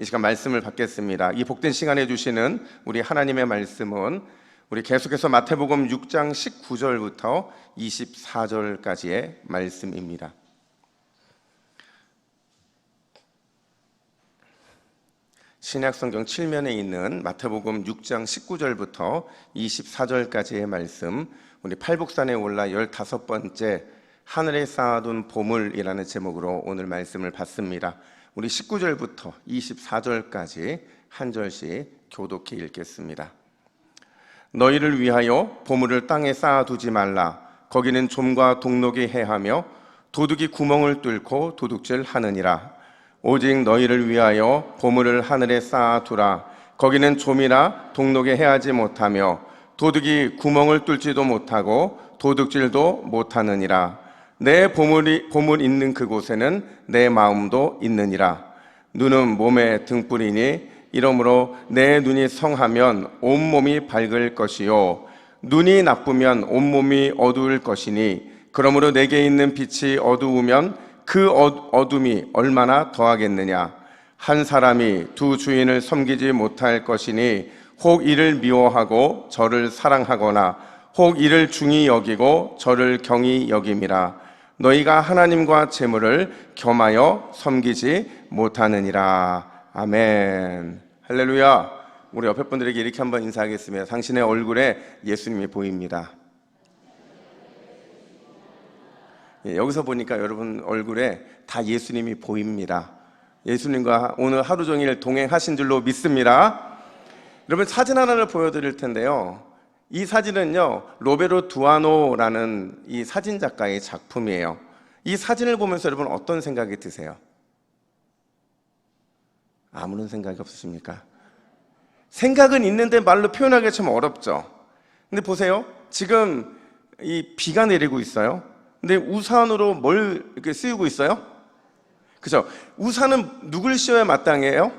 이 시간 말씀을 받겠습니다. 이 복된 시간에 주시는 우리 하나님의 말씀은 우리 계속해서 마태복음 6장 19절부터 24절까지의 말씀입니다. 신약성경 7면에 있는 마태복음 6장 19절부터 24절까지의 말씀, 우리 팔복산에 올라 15번째 하늘에 쌓아둔 보물이라는 제목으로 오늘 말씀을 받습니다. 우리 19절부터 24절까지 한 절씩 교독해 읽겠습니다. 너희를 위하여 보물을 땅에 쌓아두지 말라. 거기는 좀과 동록이 해하며 도둑이 구멍을 뚫고 도둑질 하느니라. 오직 너희를 위하여 보물을 하늘에 쌓아두라. 거기는 좀이나 동록이 해하지 못하며 도둑이 구멍을 뚫지도 못하고 도둑질도 못하느니라. 내 보물 있는 그곳에는 내 마음도 있느니라. 눈은 몸의 등불이니 이러므로 내 눈이 성하면 온몸이 밝을 것이요 눈이 나쁘면 온몸이 어두울 것이니 그러므로 내게 있는 빛이 어두우면 그 어둠이 얼마나 더하겠느냐. 한 사람이 두 주인을 섬기지 못할 것이니 혹 이를 미워하고 저를 사랑하거나 혹 이를 중히 여기고 저를 경히 여김이라. 너희가 하나님과 재물을 겸하여 섬기지 못하느니라. 아멘. 할렐루야. 우리 옆에 분들에게 이렇게 한번 인사하겠습니다. 당신의 얼굴에 예수님이 보입니다. 여기서 보니까 여러분 얼굴에 다 예수님이 보입니다. 예수님과 오늘 하루 종일 동행하신 줄로 믿습니다. 여러분 사진 하나를 보여드릴 텐데요. 이 사진은요 로베르 두아노라는 이 사진 작가의 작품이에요. 이 사진을 보면서 여러분 어떤 생각이 드세요? 아무런 생각이 없으십니까? 생각은 있는데 말로 표현하기가 참 어렵죠. 근데 보세요. 지금 이 비가 내리고 있어요. 근데 우산으로 뭘 이렇게 씌우고 있어요? 그죠? 우산은 누굴 씌워야 마땅해요?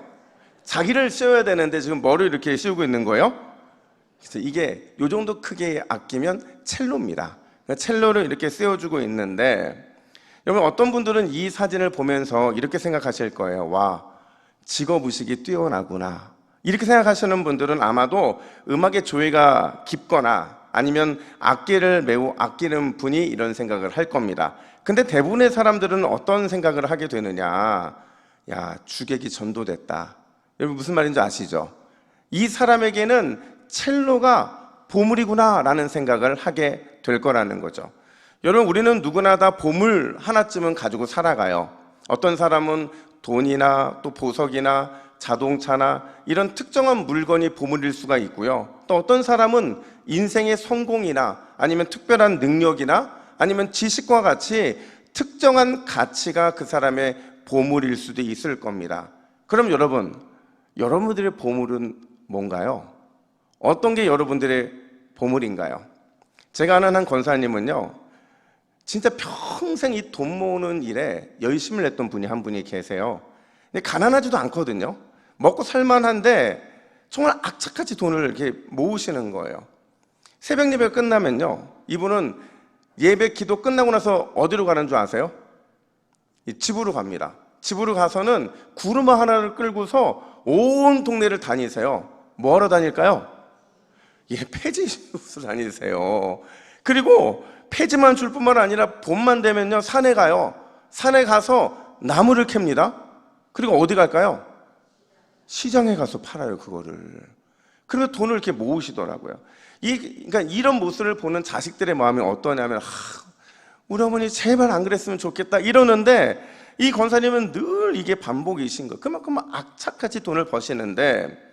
자기를 씌워야 되는데 지금 뭐를 이렇게 씌우고 있는 거예요? 그래서 이게 요 정도 크기의 악기면 첼로입니다. 그러니까 첼로를 이렇게 씌워주고 있는데 여러분 어떤 분들은 이 사진을 보면서 이렇게 생각하실 거예요. 와, 직업의식이 뛰어나구나. 이렇게 생각하시는 분들은 아마도 음악의 조예가 깊거나 아니면 악기를 매우 아끼는 분이 이런 생각을 할 겁니다. 근데 대부분의 사람들은 어떤 생각을 하게 되느냐. 야, 주객이 전도됐다. 여러분 무슨 말인지 아시죠? 이 사람에게는 첼로가 보물이구나 라는 생각을 하게 될 거라는 거죠. 여러분 우리는 누구나 다 보물 하나쯤은 가지고 살아가요. 어떤 사람은 돈이나 또 보석이나 자동차나 이런 특정한 물건이 보물일 수가 있고요. 또 어떤 사람은 인생의 성공이나 아니면 특별한 능력이나 아니면 지식과 같이 특정한 가치가 그 사람의 보물일 수도 있을 겁니다. 그럼 여러분들의 보물은 뭔가요? 어떤 게 여러분들의 보물인가요? 제가 아는 한 권사님은요 진짜 평생 이 돈 모으는 일에 열심을 했던 분이 한 분이 계세요. 근데 가난하지도 않거든요. 먹고 살만한데 정말 악착같이 돈을 이렇게 모으시는 거예요. 새벽 예배 끝나면요 이분은 예배 기도 끝나고 나서 어디로 가는 줄 아세요? 집으로 갑니다. 집으로 가서는 구르마 하나를 끌고서 온 동네를 다니세요. 뭐 하러 다닐까요? 폐지 주우러 다니세요. 그리고 폐지만 줄 뿐만 아니라 봄만 되면요 산에 가요. 산에 가서 나무를 캡니다. 그리고 어디 갈까요? 시장에 가서 팔아요 그거를. 그리고 돈을 이렇게 모으시더라고요. 그러니까 이런 모습을 보는 자식들의 마음이 어떠냐면 우리 어머니 제발 안 그랬으면 좋겠다 이러는데 이 권사님은 늘 이게 반복이신 거예요. 그만큼 악착같이 돈을 버시는데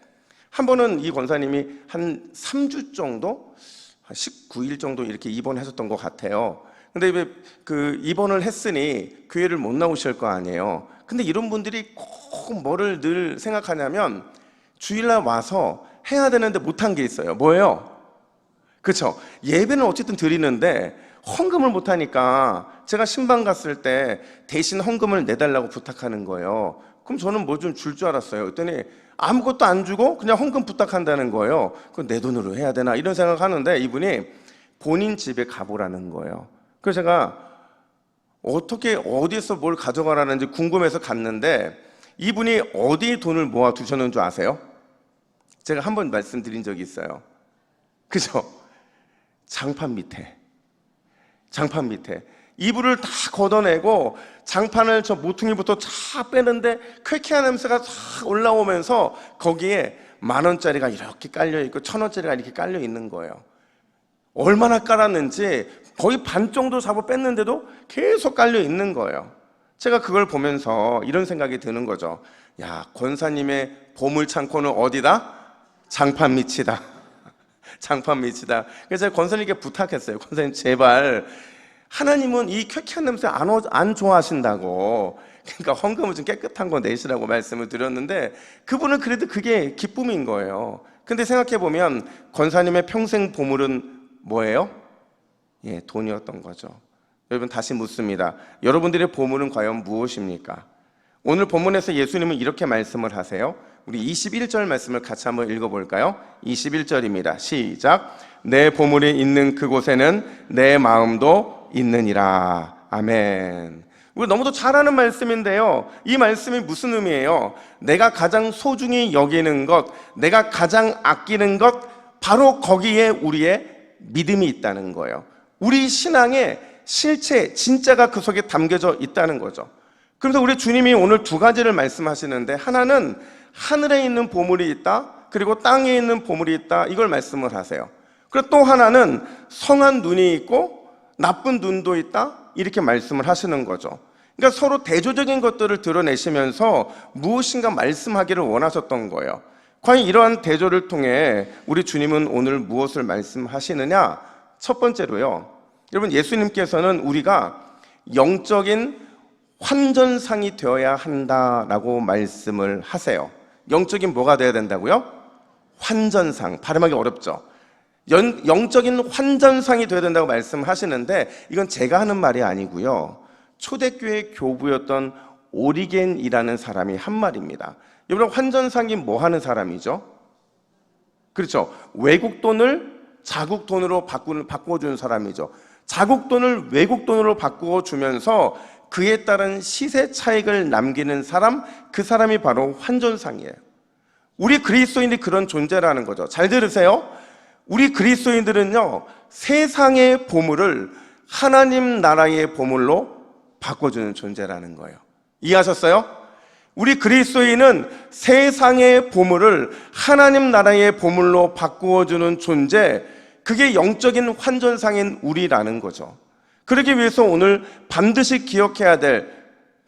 한 번은 이 권사님이 한 3주 정도, 한 19일 정도 이렇게 입원하셨던 것 같아요. 근데 그 입원을 했으니 교회를 못 나오실 거 아니에요. 근데 이런 분들이 꼭 뭐를 늘 생각하냐면 주일날 와서 해야 되는데 못한 게 있어요. 뭐예요? 그렇죠? 예배는 어쨌든 드리는데 헌금을 못하니까 제가 신방 갔을 때 대신 헌금을 내달라고 부탁하는 거예요. 그럼 저는 뭐 좀 줄 줄 알았어요. 그랬더니 아무것도 안 주고 그냥 헌금 부탁한다는 거예요. 그럼 내 돈으로 해야 되나 이런 생각하는데 이분이 본인 집에 가보라는 거예요. 그래서 제가 어떻게 어디에서 뭘 가져가라는지 궁금해서 갔는데 이분이 어디에 돈을 모아 두셨는 줄 아세요? 제가 한 번 말씀드린 적이 있어요. 그죠? 장판 밑에. 이불을 다 걷어내고 장판을 저 모퉁이부터 쫙 빼는데 쾌쾌한 냄새가 싹 올라오면서 거기에 10,000원짜리가 이렇게 깔려있고 1,000원짜리가 이렇게 깔려있는 거예요. 얼마나 깔았는지 거의 반 정도 잡아 뺐는데도 계속 깔려있는 거예요. 제가 그걸 보면서 이런 생각이 드는 거죠. 야, 권사님의 보물창고는 어디다? 장판 밑이다. 장판 밑이다. 그래서 제가 권사님께 부탁했어요. 권사님 제발, 하나님은 이 쾌쾌한 냄새 안 좋아하신다고, 그러니까 헌금을 좀 깨끗한 거 내시라고 말씀을 드렸는데 그분은 그래도 그게 기쁨인 거예요. 근데 생각해보면 권사님의 평생 보물은 뭐예요? 예, 돈이었던 거죠. 여러분, 다시 묻습니다. 여러분들의 보물은 과연 무엇입니까? 오늘 본문에서 예수님은 이렇게 말씀을 하세요. 우리 21절 말씀을 같이 한번 읽어볼까요? 21절입니다. 시작. 내 보물이 있는 그곳에는 내 마음도 있느니라. 아멘. 우리 너무도 잘 아는 말씀인데요, 이 말씀이 무슨 의미예요? 내가 가장 소중히 여기는 것, 내가 가장 아끼는 것, 바로 거기에 우리의 믿음이 있다는 거예요. 우리 신앙의 실체, 진짜가 그 속에 담겨져 있다는 거죠. 그래서 우리 주님이 오늘 두 가지를 말씀하시는데, 하나는 하늘에 있는 보물이 있다, 그리고 땅에 있는 보물이 있다, 이걸 말씀을 하세요. 그리고 또 하나는 성한 눈이 있고 나쁜 눈도 있다, 이렇게 말씀을 하시는 거죠. 그러니까 서로 대조적인 것들을 드러내시면서 무엇인가 말씀하기를 원하셨던 거예요. 과연 이러한 대조를 통해 우리 주님은 오늘 무엇을 말씀하시느냐? 첫 번째로요, 여러분, 예수님께서는 우리가 영적인 환전상이 되어야 한다라고 말씀을 하세요. 영적인 뭐가 되어야 된다고요? 환전상. 발음하기 어렵죠? 영적인 환전상이 되어야 된다고 말씀하시는데, 이건 제가 하는 말이 아니고요, 초대교회 교부였던 오리겐이라는 사람이 한 말입니다. 여러분, 환전상이 뭐 하는 사람이죠? 그렇죠. 외국 돈을 자국 돈으로 바꿔주는 사람이죠. 자국 돈을 외국 돈으로 바꿔주면서 그에 따른 시세 차익을 남기는 사람, 그 사람이 바로 환전상이에요. 우리 그리스도인들이 그런 존재라는 거죠. 잘 들으세요. 우리 그리스도인들은요, 세상의 보물을 하나님 나라의 보물로 바꿔주는 존재라는 거예요. 이해하셨어요? 우리 그리스도인은 세상의 보물을 하나님 나라의 보물로 바꾸어주는 존재, 그게 영적인 환전상인 우리라는 거죠. 그러기 위해서 오늘 반드시 기억해야 될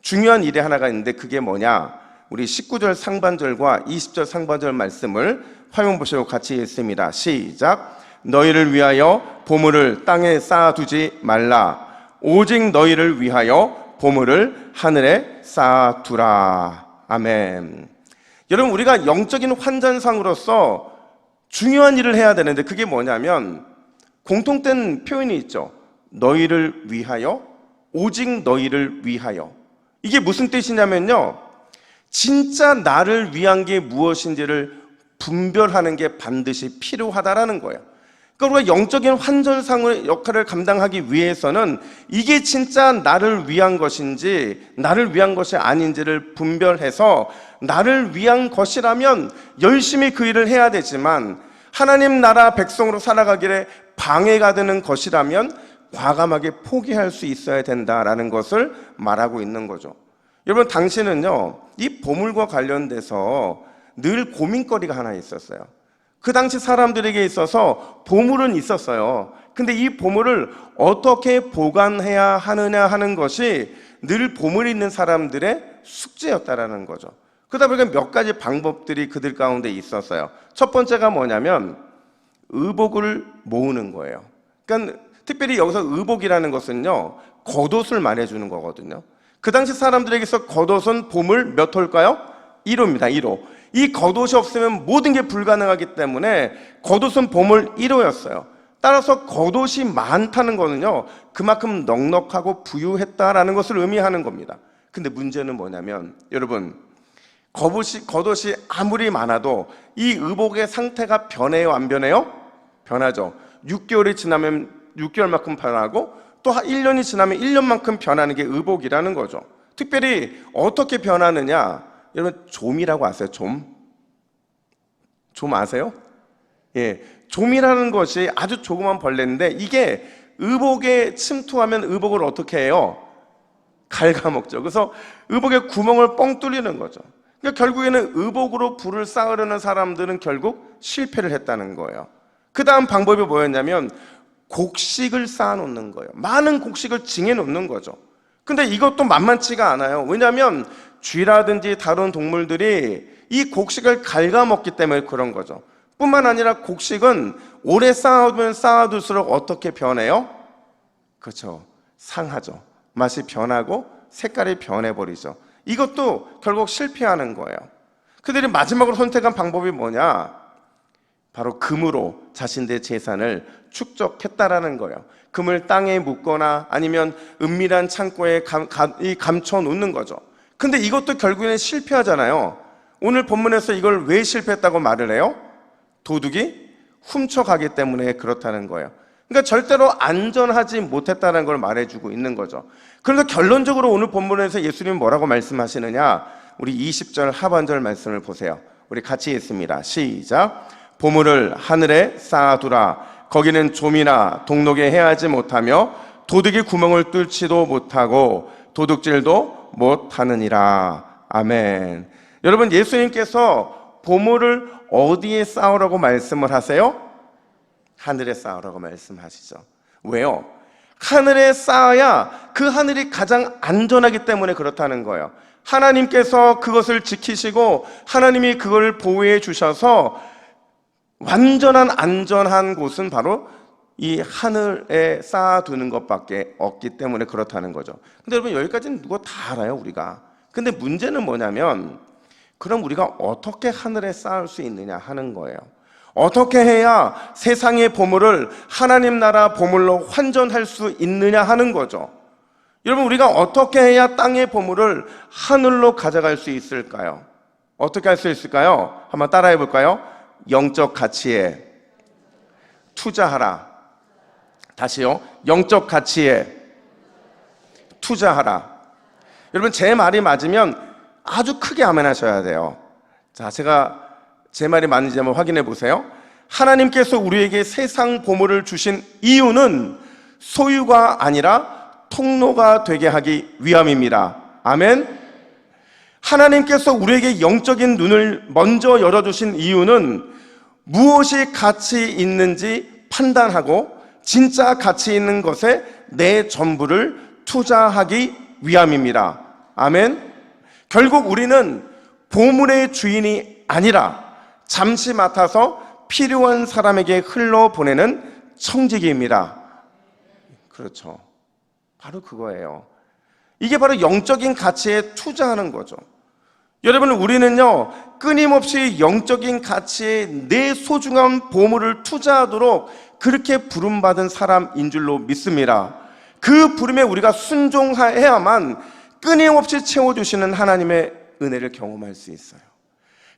중요한 일이 하나가 있는데, 그게 뭐냐? 우리 19절 상반절과 20절 상반절 말씀을 화면 보시고 같이 읽습니다. 시작. 너희를 위하여 보물을 땅에 쌓아두지 말라. 오직 너희를 위하여 보물을 하늘에 쌓아두라. 아멘. 여러분, 우리가 영적인 환전상으로서 중요한 일을 해야 되는데, 그게 뭐냐면 공통된 표현이 있죠. 너희를 위하여, 오직 너희를 위하여. 이게 무슨 뜻이냐면요, 진짜 나를 위한 게 무엇인지를 분별하는 게 반드시 필요하다라는 거예요. 그러니까 우리가 영적인 환전상의 역할을 감당하기 위해서는 이게 진짜 나를 위한 것인지 나를 위한 것이 아닌지를 분별해서, 나를 위한 것이라면 열심히 그 일을 해야 되지만 하나님 나라 백성으로 살아가기에 방해가 되는 것이라면 과감하게 포기할 수 있어야 된다라는 것을 말하고 있는 거죠. 여러분, 당시는요, 이 보물과 관련돼서 늘 고민거리가 하나 있었어요. 그 당시 사람들에게 있어서 보물은 있었어요. 근데 이 보물을 어떻게 보관해야 하느냐 하는 것이 늘 보물이 있는 사람들의 숙제였다라는 거죠. 그러다 보니까 몇 가지 방법들이 그들 가운데 있었어요. 첫 번째가 뭐냐면 의복을 모으는 거예요. 그러니까 특별히 여기서 의복이라는 것은요, 겉옷을 말해주는 거거든요. 그 당시 사람들에게서 겉옷은 보물 몇 홀까요? 1호입니다. 1호. 이 겉옷이 없으면 모든 게 불가능하기 때문에 겉옷은 보물 1호였어요. 따라서 겉옷이 많다는 거는요, 그만큼 넉넉하고 부유했다라는 것을 의미하는 겁니다. 근데 문제는 뭐냐면, 여러분, 겉옷이 아무리 많아도 이 의복의 상태가 변해요, 안 변해요? 변하죠. 6개월이 지나면 6개월만큼 변하고, 또 1년이 지나면 1년만큼 변하는 게 의복이라는 거죠. 특별히 어떻게 변하느냐? 여러분 좀이라고 아세요? 좀 아세요? 예, 좀이라는 것이 아주 조그만 벌레인데 이게 의복에 침투하면 의복을 어떻게 해요? 갉아먹죠. 그래서 의복에 구멍을 뻥 뚫리는 거죠. 그러니까 결국에는 의복으로 불을 쌓으려는 사람들은 결국 실패를 했다는 거예요. 그 다음 방법이 뭐였냐면 곡식을 쌓아놓는 거예요. 많은 곡식을 징해 놓는 거죠. 근데 이것도 만만치가 않아요. 왜냐하면 쥐라든지 다른 동물들이 이 곡식을 갉아먹기 때문에 그런 거죠. 뿐만 아니라 곡식은 오래 쌓아두면 쌓아둘수록 어떻게 변해요? 그렇죠. 상하죠. 맛이 변하고 색깔이 변해버리죠. 이것도 결국 실패하는 거예요. 그들이 마지막으로 선택한 방법이 뭐냐? 바로 금으로 자신들의 재산을 축적했다라는 거예요. 금을 땅에 묻거나 아니면 은밀한 창고에 감춰 놓는 거죠. 근데 이것도 결국에는 실패하잖아요. 오늘 본문에서 이걸 왜 실패했다고 말을 해요? 도둑이 훔쳐가기 때문에 그렇다는 거예요. 그러니까 절대로 안전하지 못했다는 걸 말해주고 있는 거죠. 그래서 결론적으로 오늘 본문에서 예수님은 뭐라고 말씀하시느냐? 우리 20절 하반절 말씀을 보세요. 우리 같이 읽습니다. 시작. 보물을 하늘에 쌓아두라. 거기는 좀이나 동록에 해하지 못하며 도둑이 구멍을 뚫지도 못하고 도둑질도 못하느니라. 아멘. 여러분, 예수님께서 보물을 어디에 쌓으라고 말씀을 하세요? 하늘에 쌓으라고 말씀하시죠. 왜요? 하늘에 쌓아야 그 하늘이 가장 안전하기 때문에 그렇다는 거예요. 하나님께서 그것을 지키시고 하나님이 그걸 보호해 주셔서 완전한 안전한 곳은 바로 이 하늘에 쌓아두는 것밖에 없기 때문에 그렇다는 거죠. 근데 여러분, 여기까지는 누가 다 알아요, 우리가. 근데 문제는 뭐냐면 그럼 우리가 어떻게 하늘에 쌓을 수 있느냐 하는 거예요. 어떻게 해야 세상의 보물을 하나님 나라 보물로 환전할 수 있느냐 하는 거죠. 여러분, 우리가 어떻게 해야 땅의 보물을 하늘로 가져갈 수 있을까요? 어떻게 할 수 있을까요? 한번 따라해 볼까요? 영적 가치에 투자하라. 다시요. 영적 가치에 투자하라. 여러분, 제 말이 맞으면 아주 크게 아멘 하셔야 돼요. 자, 제가 제 말이 맞는지 한번 확인해 보세요. 하나님께서 우리에게 세상 보물을 주신 이유는 소유가 아니라 통로가 되게 하기 위함입니다. 아멘. 하나님께서 우리에게 영적인 눈을 먼저 열어주신 이유는 무엇이 가치 있는지 판단하고 진짜 가치 있는 것에 내 전부를 투자하기 위함입니다. 아멘. 결국 우리는 보물의 주인이 아니라 잠시 맡아서 필요한 사람에게 흘러보내는 청지기입니다. 그렇죠. 바로 그거예요. 이게 바로 영적인 가치에 투자하는 거죠. 여러분, 우리는요 끊임없이 영적인 가치에 내 소중한 보물을 투자하도록 그렇게 부름받은 사람인 줄로 믿습니다. 그 부름에 우리가 순종해야만 끊임없이 채워주시는 하나님의 은혜를 경험할 수 있어요.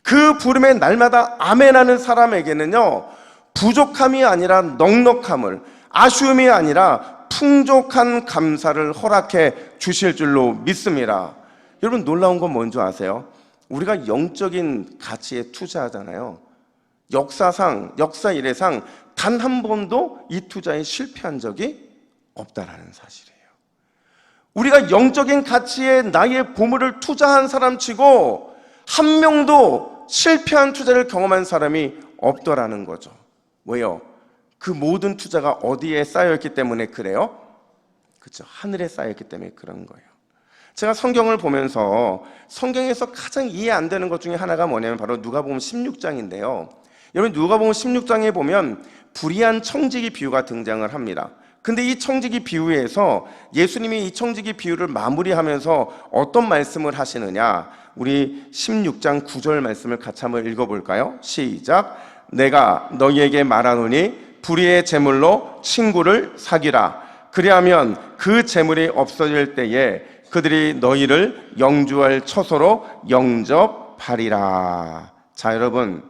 그 부름에 날마다 아멘하는 사람에게는요 부족함이 아니라 넉넉함을, 아쉬움이 아니라 풍족한 감사를 허락해 주실 줄로 믿습니다. 여러분, 놀라운 건 뭔지 아세요? 우리가 영적인 가치에 투자하잖아요. 역사 이래상 단 한 번도 이 투자에 실패한 적이 없다라는 사실이에요. 우리가 영적인 가치에 나의 보물을 투자한 사람치고 한 명도 실패한 투자를 경험한 사람이 없더라는 거죠. 왜요? 그 모든 투자가 어디에 쌓여있기 때문에 그래요? 그렇죠. 하늘에 쌓여있기 때문에 그런 거예요. 제가 성경을 보면서 성경에서 가장 이해 안 되는 것 중에 하나가 뭐냐면 바로 누가복음 16장인데요. 여러분, 누가복음 16장에 보면 불의한 청지기 비유가 등장을 합니다. 근데 이 청지기 비유에서 예수님이 이 청지기 비유를 마무리하면서 어떤 말씀을 하시느냐? 우리 16장 9절 말씀을 같이 한번 읽어볼까요? 시작. 내가 너희에게 말하노니 불의의 재물로 친구를 사귀라. 그리하면 그 재물이 없어질 때에 그들이 너희를 영주할 처소로 영접하리라. 자, 여러분,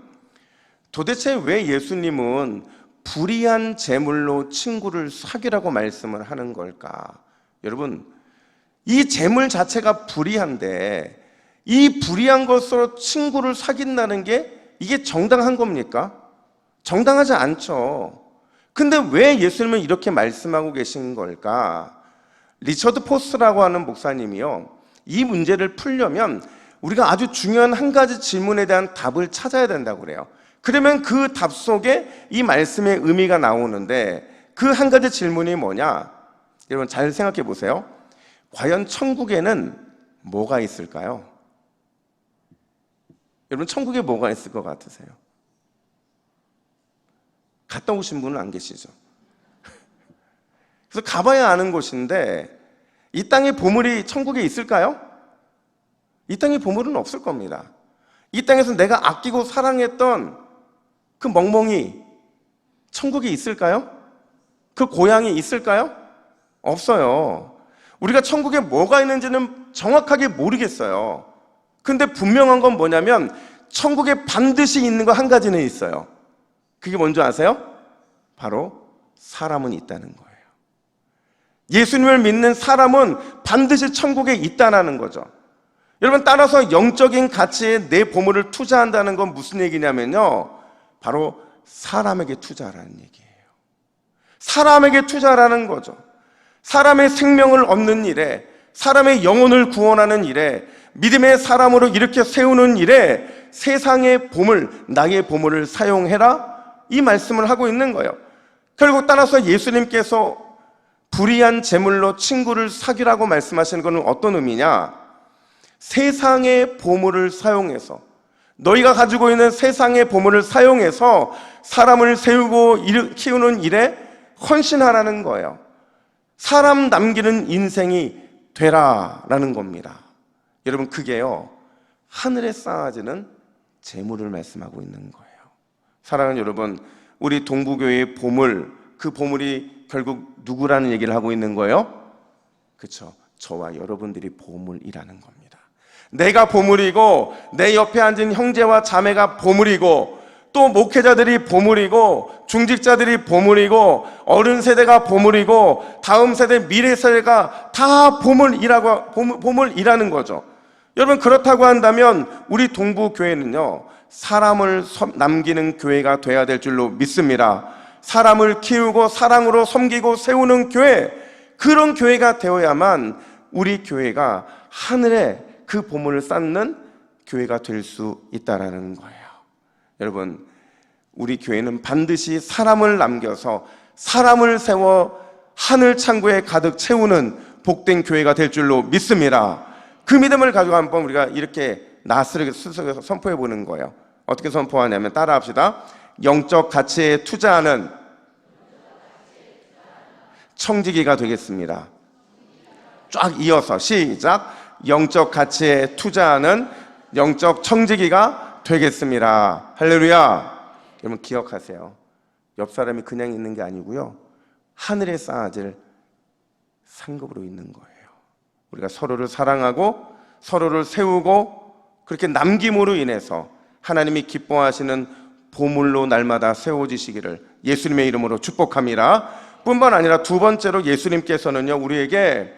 도대체 왜 예수님은 불의한 재물로 친구를 사귀라고 말씀을 하는 걸까? 여러분, 이 재물 자체가 불의한데 이 불의한 것으로 친구를 사귄다는 게 이게 정당한 겁니까? 정당하지 않죠. 근데 왜 예수님은 이렇게 말씀하고 계신 걸까? 리처드 포스라고 하는 목사님이요, 이 문제를 풀려면 우리가 아주 중요한 한 가지 질문에 대한 답을 찾아야 된다고 그래요. 그러면 그 답 속에 이 말씀의 의미가 나오는데, 그 한 가지 질문이 뭐냐? 여러분 잘 생각해 보세요. 과연 천국에는 뭐가 있을까요? 여러분 천국에 뭐가 있을 것 같으세요? 갔다 오신 분은 안 계시죠? 그래서 가봐야 아는 곳인데, 이 땅에 보물이 천국에 있을까요? 이 땅에 보물은 없을 겁니다. 이 땅에서 내가 아끼고 사랑했던 그 멍멍이 천국에 있을까요? 그 고향이 있을까요? 없어요. 우리가 천국에 뭐가 있는지는 정확하게 모르겠어요. 근데 분명한 건 뭐냐면 천국에 반드시 있는 거 한 가지는 있어요. 그게 뭔지 아세요? 바로 사람은 있다는 거예요. 예수님을 믿는 사람은 반드시 천국에 있다는 거죠. 여러분, 따라서 영적인 가치에 내 보물을 투자한다는 건 무슨 얘기냐면요, 바로 사람에게 투자하라는 얘기예요. 사람에게 투자하라는 거죠. 사람의 생명을 얻는 일에, 사람의 영혼을 구원하는 일에, 믿음의 사람으로 이렇게 세우는 일에 세상의 보물, 나의 보물을 사용해라, 이 말씀을 하고 있는 거예요. 결국 따라서 예수님께서 불의한 재물로 친구를 사귀라고 말씀하시는 것은 어떤 의미냐? 세상의 보물을 사용해서, 너희가 가지고 있는 세상의 보물을 사용해서 사람을 세우고 키우는 일에 헌신하라는 거예요. 사람 남기는 인생이 되라라는 겁니다. 여러분, 그게요, 하늘에 쌓아지는 재물을 말씀하고 있는 거예요. 사랑하는 여러분, 우리 동부교회의 보물, 그 보물이 결국 누구라는 얘기를 하고 있는 거예요? 그렇죠. 저와 여러분들이 보물이라는 겁니다. 내가 보물이고, 내 옆에 앉은 형제와 자매가 보물이고, 또 목회자들이 보물이고, 중직자들이 보물이고, 어른 세대가 보물이고, 다음 세대, 미래 세대가 다 보물이라는 거죠. 여러분, 그렇다고 한다면 우리 동부교회는요, 사람을 남기는 교회가 돼야 될 줄로 믿습니다. 사람을 키우고 사랑으로 섬기고 세우는 교회, 그런 교회가 되어야만 우리 교회가 하늘에 그 보물을 쌓는 교회가 될 수 있다는 거예요. 여러분, 우리 교회는 반드시 사람을 남겨서 사람을 세워 하늘 창고에 가득 채우는 복된 교회가 될 줄로 믿습니다. 그 믿음을 가지고 한번 우리가 이렇게 낯설게 스스로 선포해 보는 거예요. 어떻게 선포하냐면 따라합시다. 영적 가치에 투자하는 청지기가 되겠습니다. 쫙 이어서 시작. 영적 가치에 투자하는 영적 청지기가 되겠습니다. 할렐루야. 여러분 기억하세요. 옆 사람이 그냥 있는 게 아니고요, 하늘에 쌓아질 상급으로 있는 거예요. 우리가 서로를 사랑하고 서로를 세우고 그렇게 남김으로 인해서 하나님이 기뻐하시는 보물로 날마다 세워지시기를 예수님의 이름으로 축복합니다. 뿐만 아니라 두 번째로 예수님께서는요, 우리에게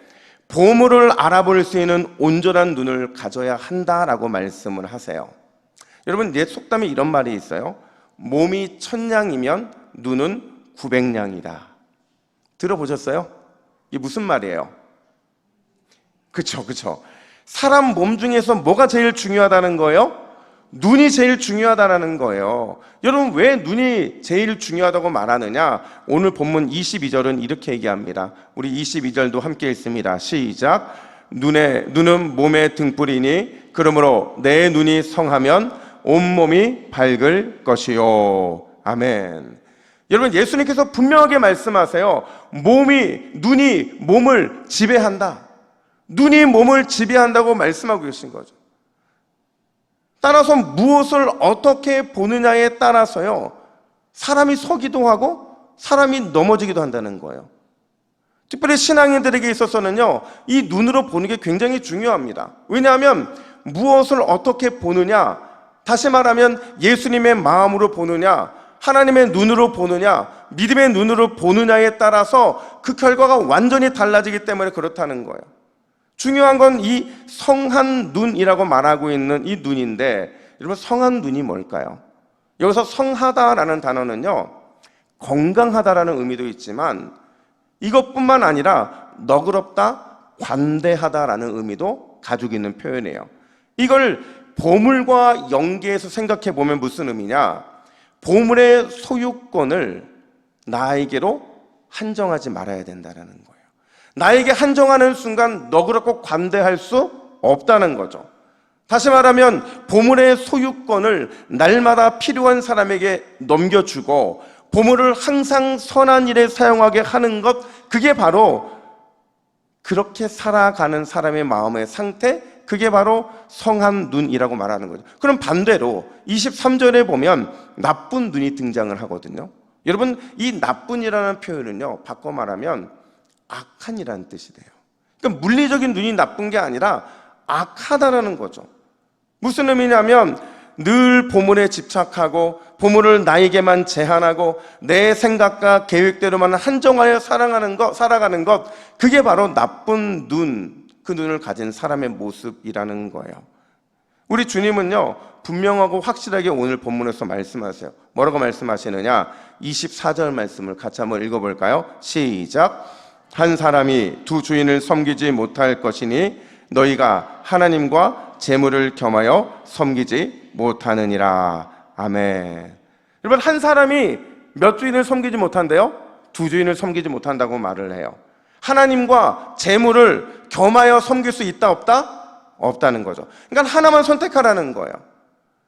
보물을 알아볼 수 있는 온전한 눈을 가져야 한다라고 말씀을 하세요. 여러분, 옛 속담에 이런 말이 있어요. 몸이 1000냥이면 눈은 900냥이다. 들어보셨어요? 이게 무슨 말이에요? 그쵸. 사람 몸 중에서 뭐가 제일 중요하다는 거예요? 눈이 제일 중요하다는 거예요. 여러분, 왜 눈이 제일 중요하다고 말하느냐? 오늘 본문 22절은 이렇게 얘기합니다. 우리 22절도 함께 읽습니다. 시작. 눈은 몸의 등불이니 그러므로 내 눈이 성하면 온몸이 밝을 것이요. 아멘. 여러분, 예수님께서 분명하게 말씀하세요. 눈이 몸을 지배한다. 눈이 몸을 지배한다고 말씀하고 계신 거죠. 따라서 무엇을 어떻게 보느냐에 따라서요, 사람이 서기도 하고 사람이 넘어지기도 한다는 거예요. 특별히 신앙인들에게 있어서는요, 이 눈으로 보는 게 굉장히 중요합니다. 왜냐하면 무엇을 어떻게 보느냐, 다시 말하면 예수님의 마음으로 보느냐, 하나님의 눈으로 보느냐, 믿음의 눈으로 보느냐에 따라서 그 결과가 완전히 달라지기 때문에 그렇다는 거예요. 중요한 건 이 성한 눈이라고 말하고 있는 이 눈인데, 여러분 성한 눈이 뭘까요? 여기서 성하다라는 단어는요, 건강하다라는 의미도 있지만 이것뿐만 아니라 너그럽다, 관대하다라는 의미도 가지고 있는 표현이에요. 이걸 보물과 연계해서 생각해 보면 무슨 의미냐? 보물의 소유권을 나에게로 한정하지 말아야 된다는 거예요. 나에게 한정하는 순간 너그럽고 관대할 수 없다는 거죠. 다시 말하면 보물의 소유권을 날마다 필요한 사람에게 넘겨주고 보물을 항상 선한 일에 사용하게 하는 것, 그게 바로 그렇게 살아가는 사람의 마음의 상태, 그게 바로 성한 눈이라고 말하는 거죠. 그럼 반대로 23절에 보면 나쁜 눈이 등장을 하거든요. 여러분, 이 나쁜이라는 표현은요, 바꿔 말하면 악한이라는 뜻이 돼요. 그러니까 물리적인 눈이 나쁜 게 아니라 악하다라는 거죠. 무슨 의미냐면 늘 보물에 집착하고 보물을 나에게만 제한하고 내 생각과 계획대로만 한정하여 살아가는 것, 그게 바로 나쁜 눈, 그 눈을 가진 사람의 모습이라는 거예요. 우리 주님은요, 분명하고 확실하게 오늘 본문에서 말씀하세요. 뭐라고 말씀하시느냐? 24절 말씀을 같이 한번 읽어볼까요? 시작. 한 사람이 두 주인을 섬기지 못할 것이니 너희가 하나님과 재물을 겸하여 섬기지 못하느니라. 아멘. 여러분, 한 사람이 몇 주인을 섬기지 못한대요? 두 주인을 섬기지 못한다고 말을 해요. 하나님과 재물을 겸하여 섬길 수 있다 없다? 없다는 거죠. 그러니까 하나만 선택하라는 거예요.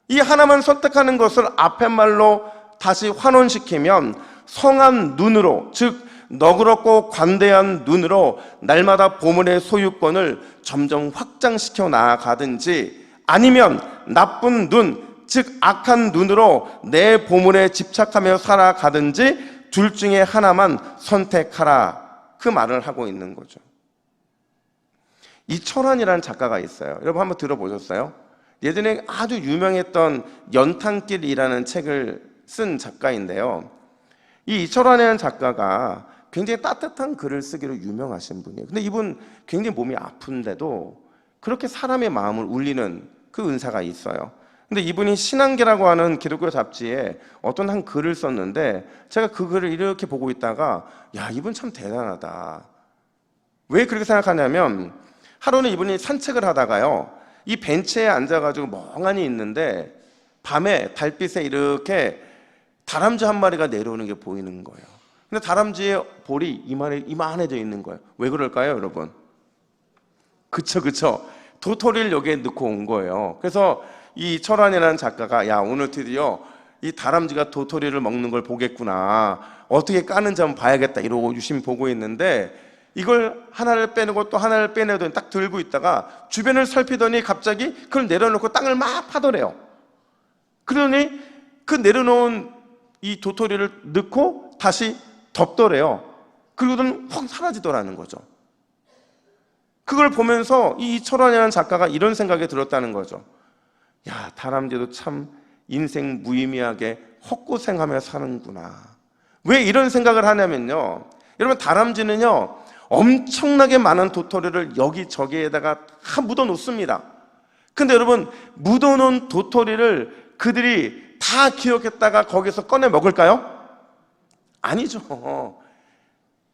이 하나만 선택하는 것을 앞에 말로 다시 환원시키면 성한 눈으로, 즉 너그럽고 관대한 눈으로 날마다 보물의 소유권을 점점 확장시켜 나아가든지, 아니면 나쁜 눈, 즉 악한 눈으로 내 보물에 집착하며 살아가든지, 둘 중에 하나만 선택하라, 그 말을 하고 있는 거죠. 이철환이라는 작가가 있어요. 여러분 한번 들어보셨어요? 예전에 아주 유명했던 연탄길이라는 책을 쓴 작가인데요, 이 이철환이라는 작가가 굉장히 따뜻한 글을 쓰기로 유명하신 분이에요. 근데 이분 굉장히 몸이 아픈데도 그렇게 사람의 마음을 울리는 그 은사가 있어요. 근데 이분이 신한계라고 하는 기독교 잡지에 어떤 한 글을 썼는데, 제가 그 글을 이렇게 보고 있다가 야, 이분 참 대단하다. 왜 그렇게 생각하냐면, 하루는 이분이 산책을 하다가요, 이 벤치에 앉아가지고 멍하니 있는데 밤에 달빛에 이렇게 다람쥐 한 마리가 내려오는 게 보이는 거예요. 근데 다람쥐의 볼이 이만해져 있는 거예요. 왜 그럴까요, 여러분? 그쵸. 도토리를 여기에 넣고 온 거예요. 그래서 이 철환이라는 작가가 야, 오늘 드디어 이 다람쥐가 도토리를 먹는 걸 보겠구나, 어떻게 까는지 한번 봐야겠다, 이러고 유심히 보고 있는데, 이걸 하나를 빼내고 또 하나를 빼내더니 딱 들고 있다가 주변을 살피더니 갑자기 그걸 내려놓고 땅을 막 파더래요. 그러니 그 내려놓은 이 도토리를 넣고 다시 덮더래요. 그러고는 확 사라지더라는 거죠. 그걸 보면서 이 이철환이라는 작가가 이런 생각이 들었다는 거죠. 야, 다람쥐도 참 인생 무의미하게 헛고생하며 사는구나. 왜 이런 생각을 하냐면요, 여러분, 다람쥐는요 엄청나게 많은 도토리를 여기저기에다가 다 묻어 놓습니다. 근데 여러분, 묻어 놓은 도토리를 그들이 다 기억했다가 거기서 꺼내 먹을까요? 아니죠.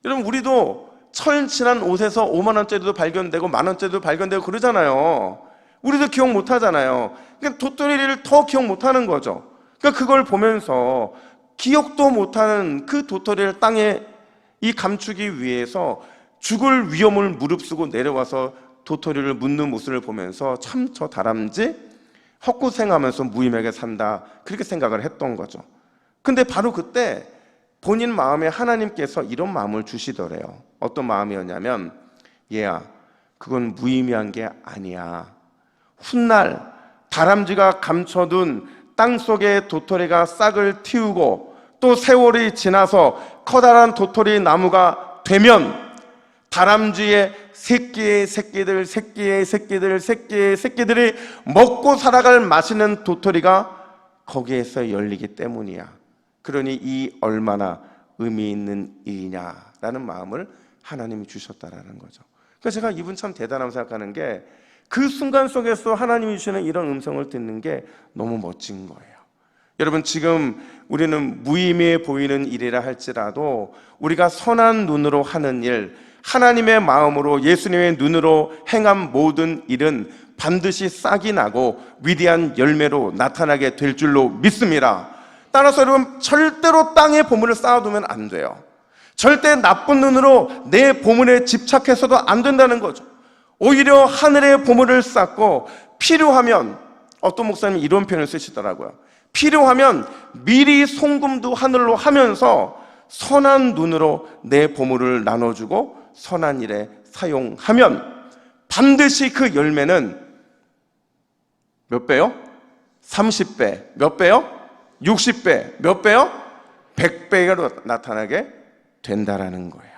여러분, 우리도 철친한 옷에서 5만 원짜리도 발견되고 만 원짜리도 발견되고 그러잖아요. 우리도 기억 못 하잖아요. 그러니까 도토리를 더 기억 못 하는 거죠. 그러니까 그걸 보면서 기억도 못하는 그 도토리를 땅에 이 감추기 위해서 죽을 위험을 무릅쓰고 내려와서 도토리를 묻는 모습을 보면서 참 저 다람쥐 헛고생하면서 무의미하게 산다, 그렇게 생각을 했던 거죠. 근데 바로 그때 본인 마음에 하나님께서 이런 마음을 주시더래요. 어떤 마음이었냐면, 얘야, 그건 무의미한 게 아니야. 훗날 다람쥐가 감춰둔 땅속의 도토리가 싹을 틔우고 또 세월이 지나서 커다란 도토리 나무가 되면 다람쥐의 새끼들이 먹고 살아갈 맛있는 도토리가 거기에서 열리기 때문이야. 그러니 이 얼마나 의미 있는 일이냐라는 마음을 하나님이 주셨다라는 거죠. 그러니까 제가 이분 참 대단하다고 생각하는 게 그 순간 속에서 하나님이 주시는 이런 음성을 듣는 게 너무 멋진 거예요. 여러분, 지금 우리는 무의미해 보이는 일이라 할지라도 우리가 선한 눈으로 하는 일, 하나님의 마음으로 예수님의 눈으로 행한 모든 일은 반드시 싹이 나고 위대한 열매로 나타나게 될 줄로 믿습니다. 따라서 여러분, 절대로 땅에 보물을 쌓아두면 안 돼요. 절대 나쁜 눈으로 내 보물에 집착해서도 안 된다는 거죠. 오히려 하늘의 보물을 쌓고 필요하면, 어떤 목사님이 이런 표현을 쓰시더라고요. 필요하면 미리 송금도 하늘로 하면서 선한 눈으로 내 보물을 나눠주고 선한 일에 사용하면 반드시 그 열매는 몇 배요? 30배. 몇 배요? 60배. 몇 배요? 100배로 나타나게 된다라는 거예요.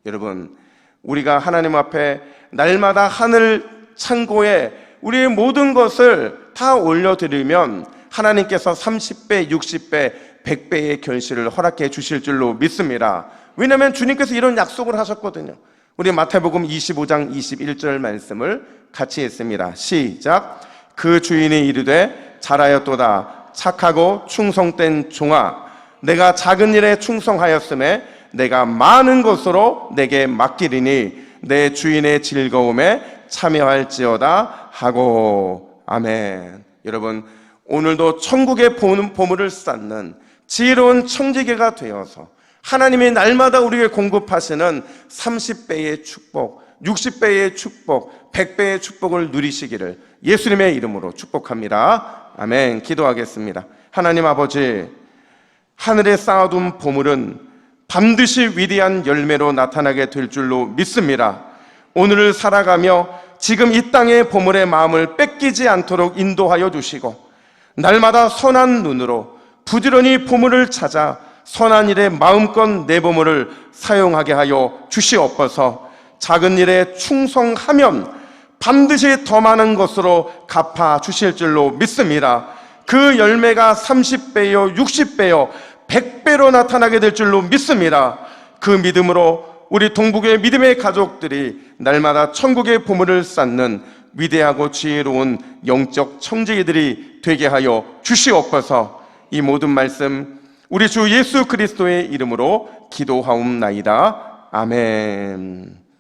여러분, 우리가 하나님 앞에 날마다 하늘 창고에 우리의 모든 것을 다 올려드리면 하나님께서 30배, 60배, 100배의 결실을 허락해 주실 줄로 믿습니다. 왜냐하면 주님께서 이런 약속을 하셨거든요. 우리 마태복음 25장 21절 말씀을 같이 했습니다. 시작. 그 주인이 이르되 잘하였도다 착하고 충성된 종아, 내가 작은 일에 충성하였음에 내가 많은 것으로 내게 맡기리니 내 주인의 즐거움에 참여할지어다 하고. 아멘. 여러분, 오늘도 천국의 보물을 쌓는 지혜로운 청지기가 되어서 하나님이 날마다 우리에게 공급하시는 30배의 축복, 60배의 축복, 100배의 축복을 누리시기를 예수님의 이름으로 축복합니다. 아멘. 기도하겠습니다. 하나님 아버지, 하늘에 쌓아둔 보물은 반드시 위대한 열매로 나타나게 될 줄로 믿습니다. 오늘을 살아가며 지금 이 땅의 보물의 마음을 뺏기지 않도록 인도하여 주시고 날마다 선한 눈으로 부지런히 보물을 찾아 선한 일에 마음껏 내 보물을 사용하게 하여 주시옵소서. 작은 일에 충성하면 반드시 더 많은 것으로 갚아 주실 줄로 믿습니다. 그 열매가 30배요, 60배요, 100배로 나타나게 될 줄로 믿습니다. 그 믿음으로 우리 동북의 믿음의 가족들이 날마다 천국의 보물을 쌓는 위대하고 지혜로운 영적 청지기들이 되게 하여 주시옵소서. 이 모든 말씀 우리 주 예수 그리스도의 이름으로 기도하옵나이다. 아멘.